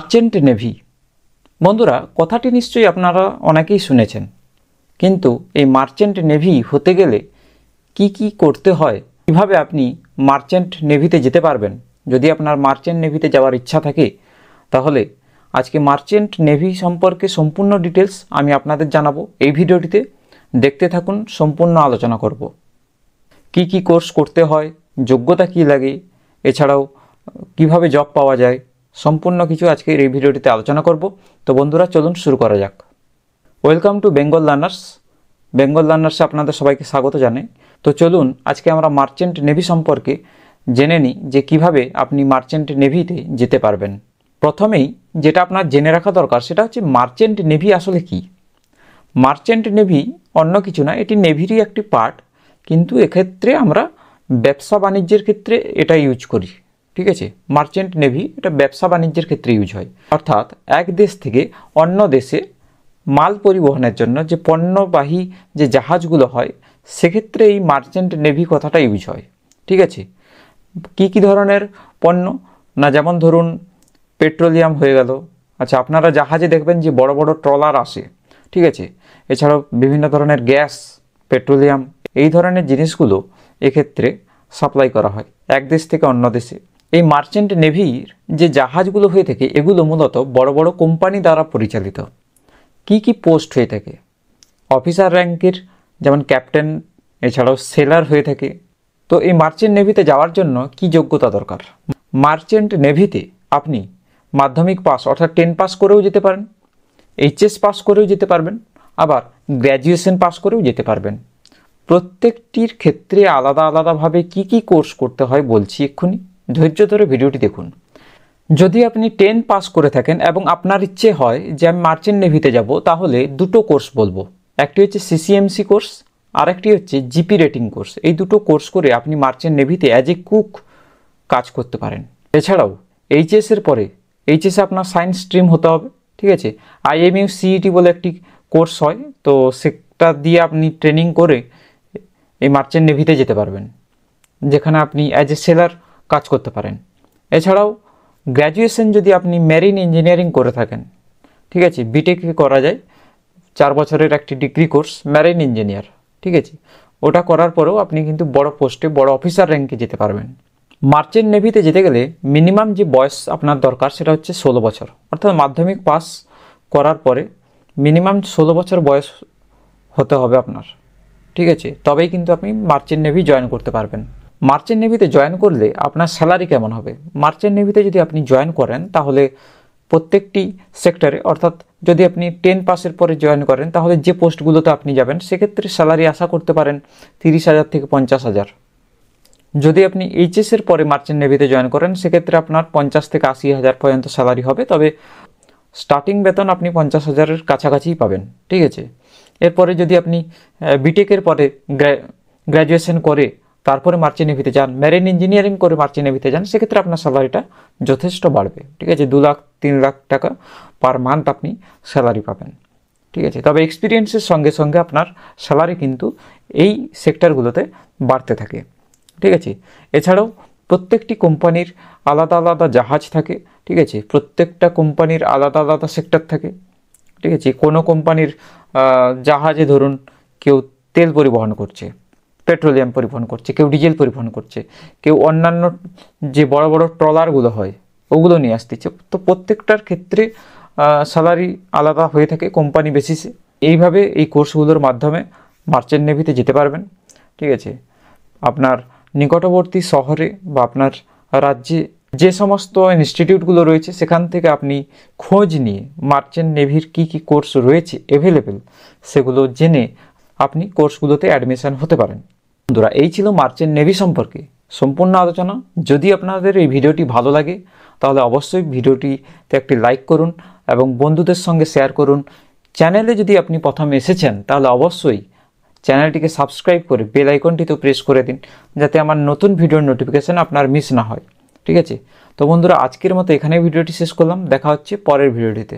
Merchant navy. বন্ধুরা, কথাটি নিশ্চয়ই আপনারা অনেকেই শুনেছেন, কিন্তু এই মার্চেন্ট নেভি হতে গেলে কি কি করতে হয়, কিভাবে আপনি মার্চেন্ট নেভিতে যেতে পারবেন। যদি আপনার মার্চেন্ট নেভিতে যাওয়ার ইচ্ছা থাকে, তাহলে আজকে মার্চেন্ট নেভি সম্পর্কে সম্পূর্ণ ডিটেলস আমি আপনাদের জানাবো। এই ভিডিওটিতে দেখতে থাকুন, সম্পূর্ণ আলোচনা করব। কি কি কোর্স করতে হয়, যোগ্যতা কি লাগে, এছাড়াও কিভাবে জব পাওয়া যায়, সম্পূর্ণ কিছু আজকের এই ভিডিওটিতে আলোচনা করব। তো বন্ধুরা, চলুন শুরু করা যাক। Welcome to Bengal learners. Bengal লার্নার্সে আপনাদের সবাইকে স্বাগত জানাই। তো চলুন আজকে আমরা মার্চেন্ট নেভি সম্পর্কে জেনে নিই যে কিভাবে আপনি মার্চেন্ট নেভিতে যেতে পারবেন। প্রথমেই যেটা আপনার জেনে রাখা দরকার সেটা হচ্ছে মার্চেন্ট নেভি আসলে কি। মার্চেন্ট নেভি অন্য কিছু না, এটি নেভিরই একটি পার্ট, কিন্তু এক্ষেত্রে আমরা ব্যবসা বাণিজ্যের ক্ষেত্রে এটা ইউজ করি। ঠিক আছে, মার্চেন্ট নেভি এটা ব্যবসা বাণিজ্যের ক্ষেত্রে ইউজ হয়, অর্থাৎ এক দেশ থেকে অন্য দেশে মাল পরিবহনের জন্য যে পণ্যবাহী যে জাহাজগুলো হয়, সেক্ষেত্রে এই মার্চেন্ট নেভি কথাটা ইউজ হয়। ঠিক আছে, কি কি ধরনের পণ্য না, যেমন ধরুন পেট্রোলিয়াম হয়ে গেল। আচ্ছা, আপনারা জাহাজে দেখবেন যে বড় বড় ট্রলার আসে, ঠিক আছে। এছাড়াও বিভিন্ন ধরনের গ্যাস, পেট্রোলিয়াম, এই ধরনের জিনিসগুলো এক্ষেত্রে সাপ্লাই করা হয় এক দেশ থেকে অন্য দেশে। এই মার্চেন্ট নেভির যে জাহাজগুলো হয়ে থাকে, এগুলো মূলত বড় বড় কোম্পানি দ্বারা পরিচালিত। কি কি পোস্ট হয়ে থাকে? অফিসার র্যাঙ্কের, যেমন ক্যাপ্টেন, এছাড়াও সেলার হয়ে থাকে। তো এই মার্চেন্ট নেভিতে যাওয়ার জন্য কি যোগ্যতা দরকার? মার্চেন্ট নেভিতে আপনি মাধ্যমিক পাস অর্থাৎ 10 পাস করেও যেতে পারেন, এইচএস পাস করেও যেতে পারবেন, আবার গ্র্যাজুয়েশন পাস করেও যেতে পারবেন। প্রত্যেকটির ক্ষেত্রে আলাদা আলাদাভাবে কি কি কোর্স করতে হয় বলছি এক্ষুনি, ধৈর্য ধরে ভিডিওটি দেখুন। যদি আপনি 10 পাস করে থাকেন এবং আপনার ইচ্ছে হয় যে আমি মার্চেন্ট নেভিতে যাব, তাহলে দুটো কোর্স বলবো। একটি হচ্ছে সিসিএমসি কোর্স, আর একটি হচ্ছে জিপি রেটিং কোর্স। এই দুটো কোর্স করে আপনি মার্চেন্ট নেভিতে অ্যাজ এ কুক কাজ করতে পারেন। এছাড়াও এইচএসের পরে, এইচএসে আপনার সায়েন্স স্ট্রিম হতে হবে, ঠিক আছে। আইএমইউ সিইটি বলে একটি কোর্স হয়, তো সেটা দিয়ে আপনি ট্রেনিং করে এই মার্চেন্ট নেভিতে যেতে পারবেন, যেখানে আপনি অ্যাজ এ সেলার কাজ করতে পারেন। এছাড়াও গ্র্যাজুয়েশন যদি আপনি মেরিন ইঞ্জিনিয়ারিং করে থাকেন, ঠিক আছে, বিটেকে করা যায়, 4 বছরের একটি ডিগ্রি কোর্স মেরিন ইঞ্জিনিয়ার, ঠিক আছে। ওটা করার পরেও আপনি কিন্তু বড় পোস্টে, বড় অফিসার র্যাঙ্কে যেতে পারবেন। মার্চেন্ট নেভিতে যেতে গেলে মিনিমাম যে বয়স আপনার দরকার সেটা হচ্ছে 16 বছর, অর্থাৎ মাধ্যমিক পাস করার পরে মিনিমাম 16 বছর বয়স হতে হবে আপনার, ঠিক আছে। তবেই কিন্তু আপনি মার্চেন্ট নেভি জয়েন করতে পারবেন। মার্চেন্ট নেভিতে জয়েন করলে আপনার স্যালারি কেমন হবে? মার্চেন্ট নেভিতে যদি আপনি জয়েন করেন, তাহলে প্রত্যেকটি সেক্টরে, অর্থাৎ যদি আপনি 10 পাসের পরে জয়েন করেন, তাহলে যে পোস্টগুলোতে আপনি যাবেন সেক্ষেত্রে স্যালারি আশা করতে পারেন 30,000 থেকে 50,000। যদি আপনি এইচএসের পরে মার্চেন্ট নেভিতে জয়েন করেন, সেক্ষেত্রে আপনার 50 থেকে 80,000 পর্যন্ত স্যালারি হবে, তবে স্টার্টিং বেতন আপনি 50,000-এর কাছাকাছিই পাবেন, ঠিক আছে। এরপরে যদি আপনি বিটেকের পরে গ্র্যাজুয়েশন করে তারপরে মার্চেন্ট নেভিতে যান, মেরিন ইঞ্জিনিয়ারিং করে মার্চেন্ট নেভিতে যান, সেক্ষেত্রে আপনার স্যালারিটা যথেষ্ট বাড়বে, ঠিক আছে। 2 লাখ 3 লাখ টাকা পার মান্থ আপনি স্যালারি পাবেন, ঠিক আছে। তবে এক্সপিরিয়েন্সের সঙ্গে সঙ্গে আপনার স্যালারি কিন্তু এই সেক্টরগুলোতে বাড়তে থাকে, ঠিক আছে। এছাড়াও প্রত্যেকটি কোম্পানির আলাদা আলাদা জাহাজ থাকে, ঠিক আছে। প্রত্যেকটা কোম্পানির আলাদা আলাদা সেক্টর থাকে, ঠিক আছে। কোনো কোম্পানির জাহাজে ধরুন কেউ তেল পরিবহন করছে, পেট্রোলিয়াম পরিবহন করছে, কেউ ডিজেল পরিবহন করছে, কেউ অন্যান্য যে বড় বড় ট্রলারগুলো হয় ওগুলো নিয়ে আসতেছে। তো প্রত্যেকটার ক্ষেত্রে স্যালারি আলাদা হয়ে থাকে কোম্পানি বেসিসে। এইভাবে এই কোর্সগুলোর মাধ্যমে মার্চেন্ট নেভিতে যেতে পারবেন, ঠিক আছে। আপনার নিকটবর্তী শহরে বা আপনার রাজ্যে যে সমস্ত ইনস্টিটিউটগুলো রয়েছে, সেখান থেকে আপনি খোঁজ নিয়ে মার্চেন্ট নেভির কি কি কোর্স রয়েছে অ্যাভেলেবেল, সেগুলো জেনে আপনি কোর্সগুলোতে অ্যাডমিশন হতে পারেন। বন্ধুরা, এই ছিল মার্চেন্ট নেভি সম্পর্কে সম্পূর্ণ আলোচনা। যদি আপনাদের এই ভিডিওটি ভালো লাগে, তাহলে অবশ্যই ভিডিওটিতে একটি লাইক করুন এবং বন্ধুদের সঙ্গে শেয়ার করুন। চ্যানেলে যদি আপনি প্রথম এসেছেন, তাহলে অবশ্যই চ্যানেলটিকে সাবস্ক্রাইব করে বেল আইকনটিতে প্রেস করে দিন, যাতে আমার নতুন ভিডিওর নোটিফিকেশান আপনার মিস না হয়, ঠিক আছে। তো বন্ধুরা, আজকের মতো এখানেই ভিডিওটি শেষ করলাম। দেখা হচ্ছে পরের ভিডিওটিতে।